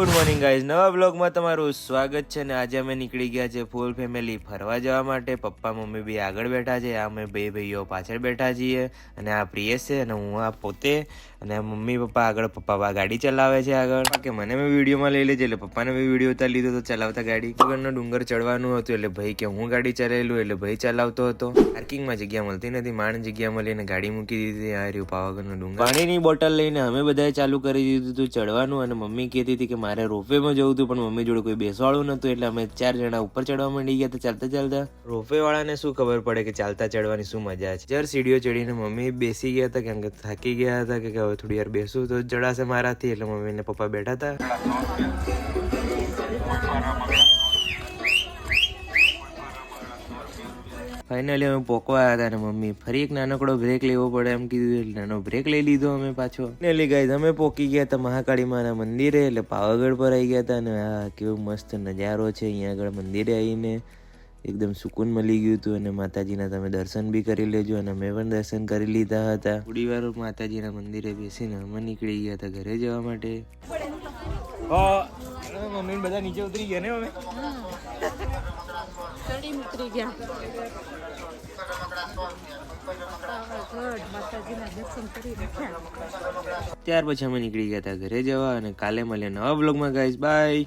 Good morning guys, નવા બ્લોગમાં તમારું સ્વાગત છે. ને આજે અમે નીકળી ગયા છે ફૂલ ફેમિલી ફરવા જવા માટે. પપ્પા મમ્મી બી આગળ બેઠા છે, અમે બે ભાઈઓ પાછળ બેઠા છીએ. અને આ પ્રિયેશ છે અને હું આ પોતે. અને મમ્મી પપ્પા આગળ, પપ્પા ગાડી ચલાવે છે આગળ. કે મને મેં વિડીયોમાં લઈ લેજે, એટલે પપ્પાને મેં વિડીયો ઉતારી લીધો તો ચલાવતા ગાડી. આગળનો ડુંગર ચડવાનું હતું એટલે ભાઈ કે હું ગાડી ચલાવેલું, એટલે ભાઈ ચલાવતો હતો. પાર્કિંગમાં જગ્યા મળતી નથી, માંડ જગ્યા મળીને ગાડી મૂકી દીધી. આ રહ્યું પાવાગઢનો ડુંગર. પાણીની બોટલ લઈને અમે બધાએ ચાલુ કરી દીધું હતું ચડવાનું. અને મમ્મી કહેતી હતી કે મારે રોપવેમાં જવું હતું, પણ મમ્મી જોડે કોઈ બેસવાળું નતું, એટલે અમે 4 જણા ઉપર ચડવા માંડી ગયા હતા ચાલતા ચાલતા. રોપવે વાળાને શું ખબર પડે કે ચાલતા ચડવાની શું મજા છે. જર સીડીઓ ચડીને મમ્મી બેસી ગયા હતા, કેમ કે થાકી ગયા હતા કે હવે થોડી વાર બેસું તો ચડાશે મારાથી, એટલે મમ્મી ને પપ્પા બેઠા હતા. ફાઇનલી અમે પોકવા હતા અને મમ્મી ફરી એક નાનકડો બ્રેક લેવો પડે એમ કીધું, એટલે નાનો બ્રેક લઈ લીધો અમે પાછો. ફાઇનલી ગાઈઝ અમે પોકી ગયા હતા મહાકાળી માના મંદિરે, એટલે પાવાગઢ પર આવી ગયા હતા. અને આ કેવો મસ્ત નજારો છે અહીંયા આગળ મંદિરે આવીને, એકદમ સુકૂન મળી ગયું હતું. અને માતાજીના તમે દર્શન બી કરી લેજો, અને અમે પણ દર્શન કરી લીધા હતા. થોડી વાર માતાજીના મંદિરે બેસીને અમે નીકળી ગયા હતા ઘરે જવા માટે. મમ્મી બધા નીચે ઉતરી ગયા ને અમે ઉતરી ગયા. ત્યાર પછી અમે નીકળી ગયા હતા ઘરે જવા. અને કાલે મળીએ નવા બ્લોગમાં ગાઈઝ, બાય.